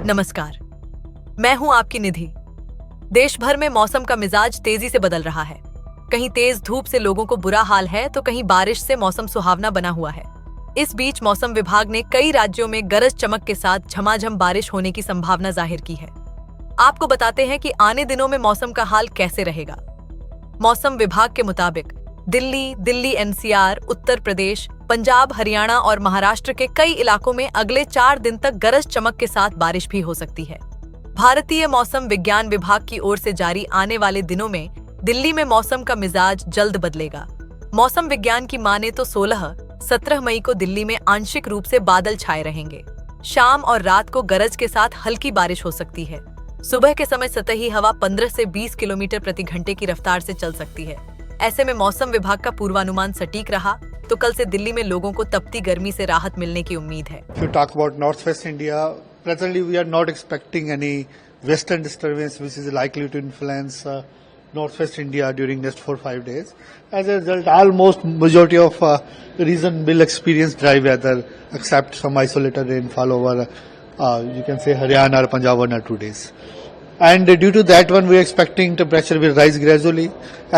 नमस्कार, मैं हूं आपकी निधि। देश भर में मौसम का मिजाज तेजी से बदल रहा है। कहीं तेज धूप से लोगों को बुरा हाल है तो कहीं बारिश से मौसम सुहावना बना हुआ है। इस बीच मौसम विभाग ने कई राज्यों में गरज चमक के साथ झमाझम बारिश होने की संभावना जाहिर की है। आपको बताते हैं कि आने दिनों में मौसम का हाल कैसे रहेगा। मौसम विभाग के मुताबिक दिल्ली एनसीआर, उत्तर प्रदेश, पंजाब, हरियाणा और महाराष्ट्र के कई इलाकों में अगले 4 दिन तक गरज चमक के साथ बारिश भी हो सकती है। भारतीय मौसम विज्ञान विभाग की ओर से जारी आने वाले दिनों में दिल्ली में मौसम का मिजाज जल्द बदलेगा। मौसम विज्ञान की माने तो 16-17 मई को दिल्ली में आंशिक रूप से बादल छाए रहेंगे। शाम और रात को गरज के साथ हल्की बारिश हो सकती है। सुबह के समय सतही हवा 15 से 20 किलोमीटर प्रति घंटे की रफ्तार से चल सकती है। ऐसे में मौसम विभाग का पूर्वानुमान सटीक रहा तो कल से दिल्ली में लोगों को तपती गर्मी से राहत मिलने की उम्मीद है। If you talk about northwest India, presently we are not expecting any western disturbance which is likely to influence northwest India during next 4-5 days. As a result, almost majority of region will experience dry weather except some isolated rainfall over you can say Haryana or Punjab 1 or 2 days. And due to that one, we are expecting temperature will rise gradually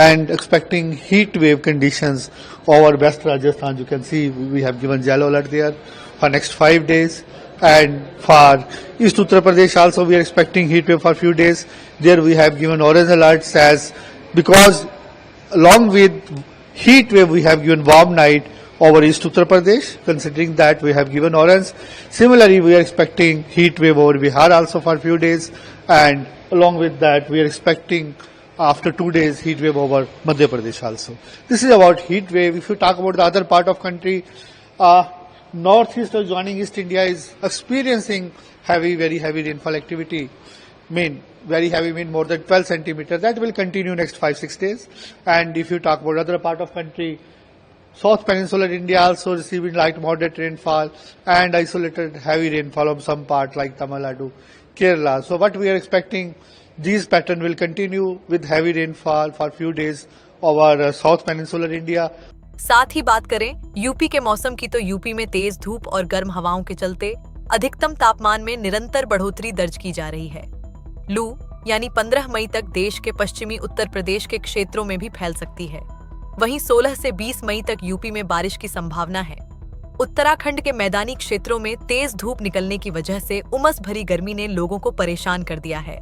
and expecting heat wave conditions over West Rajasthan. You can see we have given yellow alert there for next 5 days. And for East Uttar Pradesh also we are expecting heat wave for few days. There we have given orange alerts because along with heat wave we have given warm night over East Uttar Pradesh. Considering that we have given orange. Similarly, we are expecting heat wave over Bihar also for few days. And along with that, we are expecting after 2 days heat wave over Madhya Pradesh also. This is about heat wave. If you talk about the other part of country, northeast or joining East India is experiencing very heavy rainfall activity. Very heavy mean more than 12 centimeters. That will continue next 5-6 days. And if you talk about other part of country, South Peninsular India also receiving light moderate rainfall and isolated heavy rainfall of some part like Tamil Nadu, Kerala. So what we are expecting, these pattern will continue with heavy rainfall for few days over South Peninsular India. साथ ही बात करें UP के मौसम की तो UP में तेज धूप और गर्म हवाओं के चलते अधिकतम तापमान में निरंतर बढ़ोतरी दर्ज की जा रही है। लू यानी 15 मई तक देश के पश्चिमी उत्तर प्रदेश के क्षेत्रों में भी फैल सकती है। वहीं 16 से 20 मई तक यूपी में बारिश की संभावना है। उत्तराखंड के मैदानी क्षेत्रों में तेज धूप निकलने की वजह से उमस भरी गर्मी ने लोगों को परेशान कर दिया है।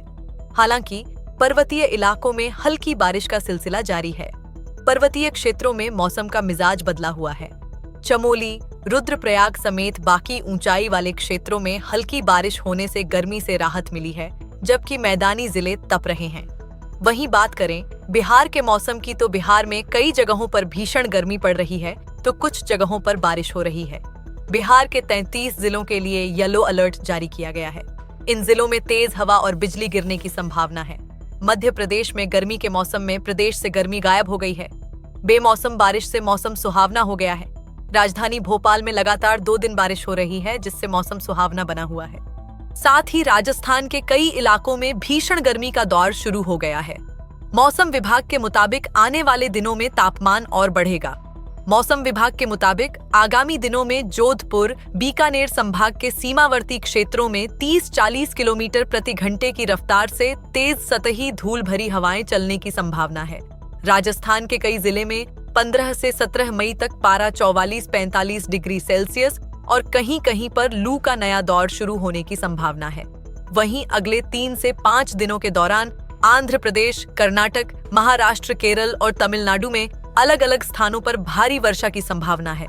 हालांकि पर्वतीय इलाकों में हल्की बारिश का सिलसिला जारी है। पर्वतीय क्षेत्रों में मौसम का मिजाज बदला हुआ है। चमोली, रुद्रप्रयाग समेत बाकी ऊंचाई वाले क्षेत्रों में हल्की बारिश होने से गर्मी से राहत मिली है, जबकि मैदानी जिले तप रहे हैं। वहीं बात करें बिहार के मौसम की तो बिहार में कई जगहों पर भीषण गर्मी पड़ रही है तो कुछ जगहों पर बारिश हो रही है। बिहार के 33 जिलों के लिए येलो अलर्ट जारी किया गया है। इन जिलों में तेज हवा और बिजली गिरने की संभावना है। मध्य प्रदेश में गर्मी के मौसम में प्रदेश से गर्मी गायब हो गई है। बेमौसम बारिश से मौसम सुहावना हो गया है। राजधानी भोपाल में लगातार 2 दिन बारिश हो रही है, जिससे मौसम सुहावना बना हुआ है। साथ ही राजस्थान के कई इलाकों में भीषण गर्मी का दौर शुरू हो गया है। मौसम विभाग के मुताबिक आने वाले दिनों में तापमान और बढ़ेगा। मौसम विभाग के मुताबिक आगामी दिनों में जोधपुर, बीकानेर संभाग के सीमावर्ती क्षेत्रों में 30-40 किलोमीटर प्रति घंटे की रफ्तार से तेज सतही धूल भरी हवाएं चलने की संभावना है। राजस्थान के कई जिले में 15 से 17 मई तक पारा 44-45 डिग्री सेल्सियस और कहीं-कहीं पर लू का नया दौर शुरू होने की संभावना है। वहीं अगले 3 से 5 दिनों के दौरान आंध्र प्रदेश, कर्नाटक, महाराष्ट्र, केरल और तमिलनाडु में अलग-अलग स्थानों पर भारी वर्षा की संभावना है।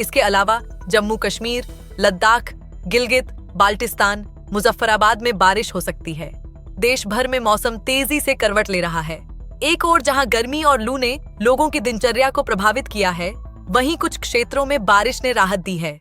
इसके अलावा जम्मू कश्मीर, लद्दाख, गिलगित, बाल्टिस्तान, मुजफ्फराबाद में बारिश हो सकती है। देश भर में मौसम तेजी से करवट ले रहा है। एक ओर जहां गर्मी और लू ने लोगों की दिनचर्या को प्रभावित किया है, वहीं कुछ क्षेत्रों में बारिश ने राहत दी है।